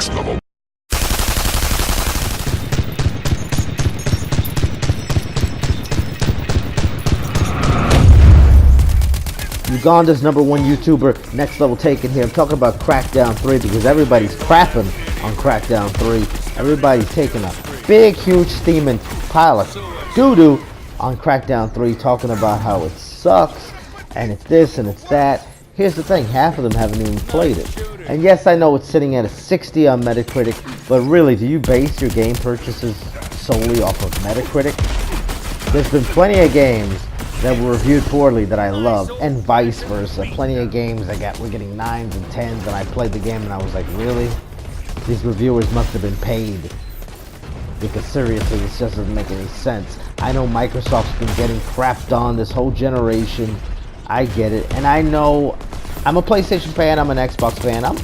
Next level. Uganda's #1 YouTuber, Next Level Taken here. I'm talking about Crackdown 3 because everybody's crapping on Crackdown 3. Everybody's taking a big, huge steaming pile of doo-doo on Crackdown 3, talking about how it sucks, and it's this and it's that. Here's the thing, half of them haven't even played it. And yes, I know it's sitting at a 60 on Metacritic, but really, do you base your game purchases solely off of Metacritic? There's been plenty of games that were reviewed poorly that I loved, and vice versa. Plenty of games we're getting 9s and 10s, and I played the game and I was like, really? These reviewers must have been paid. Because seriously, this just doesn't make any sense. I know Microsoft's been getting crapped on this whole generation. I get it, and I know I'm a PlayStation fan, I'm an Xbox fan, I'm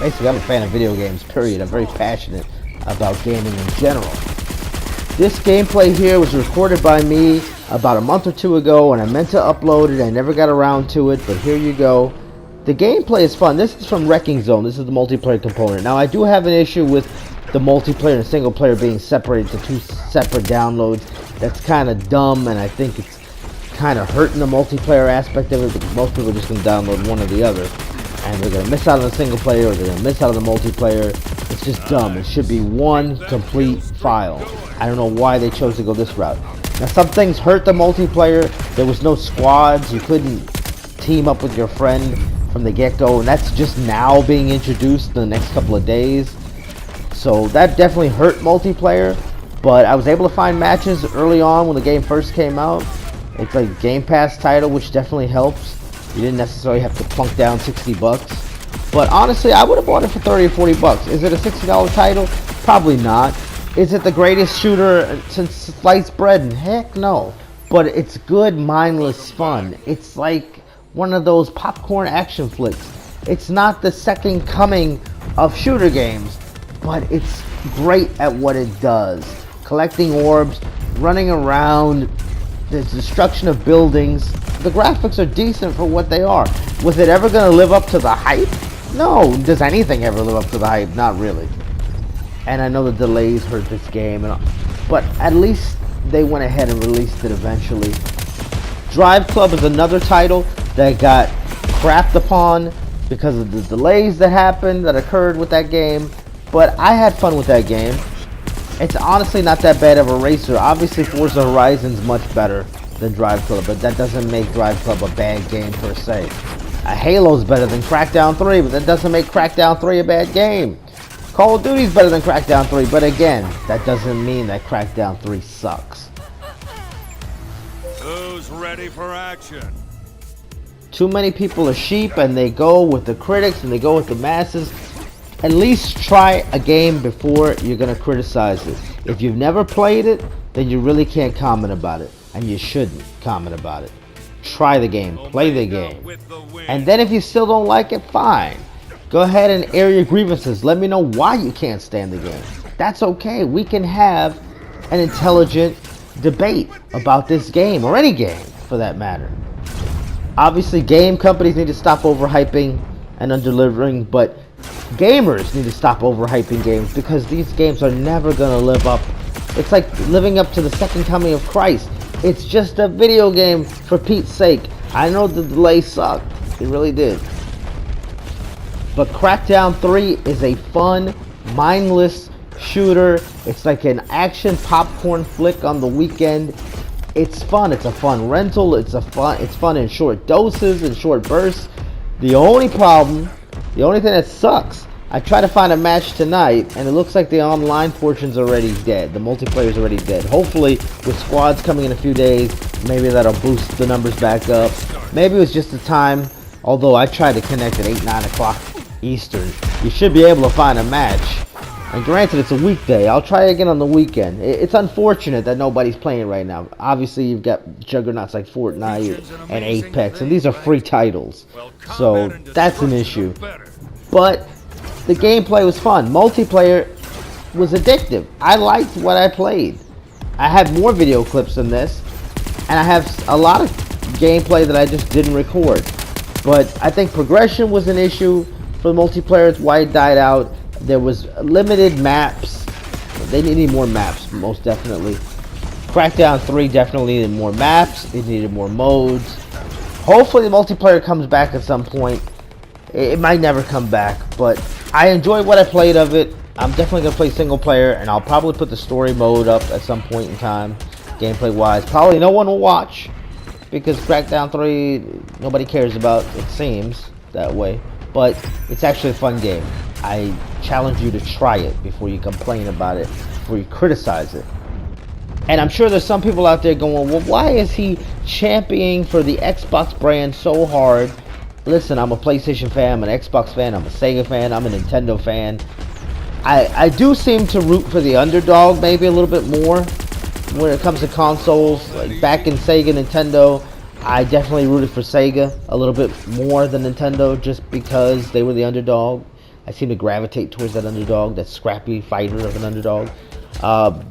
a fan of video games, period. I'm very passionate about gaming in general. This gameplay here was recorded by me about a month or two ago, and I meant to upload it. I never got around to it, but here you go. The gameplay is fun. This is from Wrecking Zone. This is the multiplayer component. Now, I do have an issue with the multiplayer and single player being separated to two separate downloads. That's kind of dumb, and I think it's kind of hurting the multiplayer aspect of it, because most people are just going to download one or the other, and they're going to miss out on the single player, or they're going to miss out on the multiplayer. It's just dumb. It should be one complete file. I don't know why they chose to go this route. Now, some things hurt the multiplayer. There was no squads. You couldn't team up with your friend from the get-go, and that's just now being introduced in the next couple of days. So that definitely hurt multiplayer, but I was able to find matches early on when the game first came out. It's like Game Pass title, which definitely helps. You didn't necessarily have to plunk down 60 bucks. But honestly, I would have bought it for 30 or 40 bucks. Is it a $60 title? Probably not. Is it the greatest shooter since sliced bread? And heck no. But it's good, mindless fun. It's like one of those popcorn action flicks. It's not the second coming of shooter games, but it's great at what it does. Collecting orbs, running around, the destruction of buildings. The graphics are decent for what they are. Was it ever going to live up to the hype? No. Does anything ever live up to the hype? Not really. And I know the delays hurt this game, but at least they went ahead and released it eventually. Drive Club is another title that got crapped upon because of the delays that occurred with that game, but I had fun with that game. It's honestly not that bad of a racer. Obviously, Forza Horizon's much better than Drive Club, but that doesn't make Drive Club a bad game per se. Halo's better than Crackdown 3, but that doesn't make Crackdown 3 a bad game. Call of Duty's better than Crackdown 3, but again, that doesn't mean that Crackdown 3 sucks. Who's ready for action? Too many people are sheep, and they go with the critics and they go with the masses. At least try a game before you're going to criticize it. If you've never played it, then you really can't comment about it, and you shouldn't comment about it. Try the game, play the game, and then if you still don't like it, fine. Go ahead and air your grievances. Let me know why you can't stand the game. That's okay. We can have an intelligent debate about this game, or any game for that matter. Obviously, game companies need to stop overhyping and under-delivering, but gamers need to stop overhyping games, because these games are never going to live up. It's like living up to the second coming of Christ. It's just a video game, for Pete's sake. I know the delay sucked. It really did. But Crackdown 3 is a fun, mindless shooter. It's like an action popcorn flick on the weekend. It's fun. It's a fun rental. It's fun in short doses and short bursts. The only thing that sucks, I tried to find a match tonight, and it looks like the online portion's already dead. The multiplayer's already dead. Hopefully, with squads coming in a few days, maybe that'll boost the numbers back up. Maybe it was just the time, although I tried to connect at 8, 9 o'clock Eastern. You should be able to find a match. And granted, it's a weekday. I'll try again on the weekend. It's unfortunate that nobody's playing right now. Obviously, you've got juggernauts like Fortnite and Apex, and these are free titles. So, that's an issue. But the gameplay was fun. Multiplayer was addictive. I liked what I played. I have more video clips than this, and I have a lot of gameplay that I just didn't record. But I think progression was an issue for the multiplayer. It's why it died out. There was limited maps. They needed more maps, most definitely. Crackdown 3 definitely needed more maps. It needed more modes. Hopefully the multiplayer comes back at some point. It might never come back, but I enjoyed what I played of it. I'm definitely going to play single player, and I'll probably put the story mode up at some point in time, gameplay wise. Probably no one will watch, because Crackdown 3, nobody cares about, it seems that way. But it's actually a fun game. I challenge you to try it before you complain about it, before you criticize it. And I'm sure there's some people out there going, well, why is he championing for the Xbox brand so hard? Listen, I'm a PlayStation fan, I'm an Xbox fan, I'm a Sega fan, I'm a Nintendo fan. I do seem to root for the underdog maybe a little bit more when it comes to consoles. Like back in Sega, Nintendo, I definitely rooted for Sega a little bit more than Nintendo just because they were the underdog. I seem to gravitate towards that underdog, that scrappy fighter of an underdog.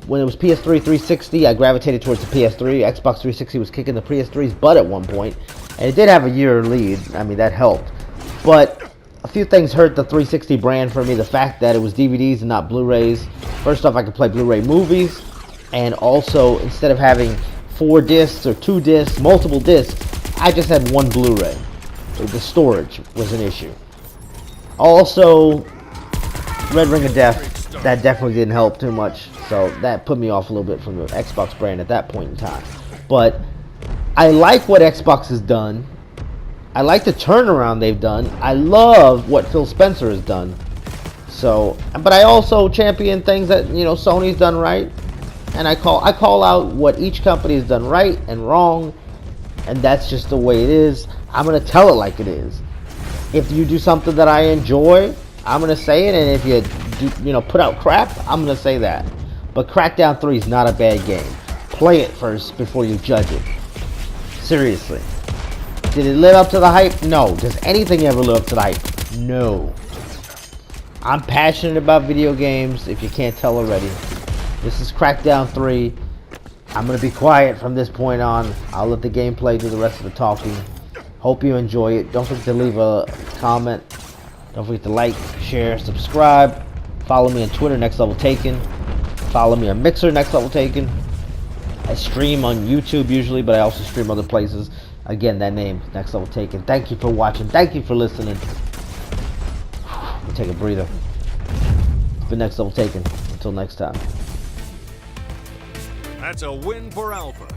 When it was PS3 360, I gravitated towards the PS3. Xbox 360 was kicking the PS3's butt at one point, and it did have a year lead. I mean, that helped. But a few things hurt the 360 brand for me. The fact that it was DVDs and not Blu-rays. First off, I could play Blu-ray movies, and also instead of having 4 discs or 2 discs, multiple discs, I just had one Blu-ray. The storage was an issue. Also, Red Ring of Death, that definitely didn't help too much, so that put me off a little bit from the Xbox brand at that point in time. But I like what Xbox has done. I like the turnaround they've done. I love what Phil Spencer has done. So, but I also champion things that, you know, Sony's done right, and I call out what each company has done right and wrong, and that's just the way it is. I'm gonna tell it like it is. If you do something that I enjoy, I'm gonna say it, and if you do, you know, put out crap, I'm gonna say that. But Crackdown 3 is not a bad game. Play it first before you judge it. Seriously. Did it live up to the hype? No. Does anything ever live up to the hype? No. I'm passionate about video games, if you can't tell already. This is Crackdown 3. I'm going to be quiet from this point on. I'll let the gameplay do the rest of the talking. Hope you enjoy it. Don't forget to leave a comment. Don't forget to like, share, subscribe. Follow me on Twitter, nextleveltaken. Follow me on Mixer, nextleveltaken. I stream on YouTube usually, but I also stream other places. Again, that name, nextleveltaken. Thank you for watching. Thank you for listening. Take a breather. It's been nextleveltaken. Until next time. That's a win for Alpha.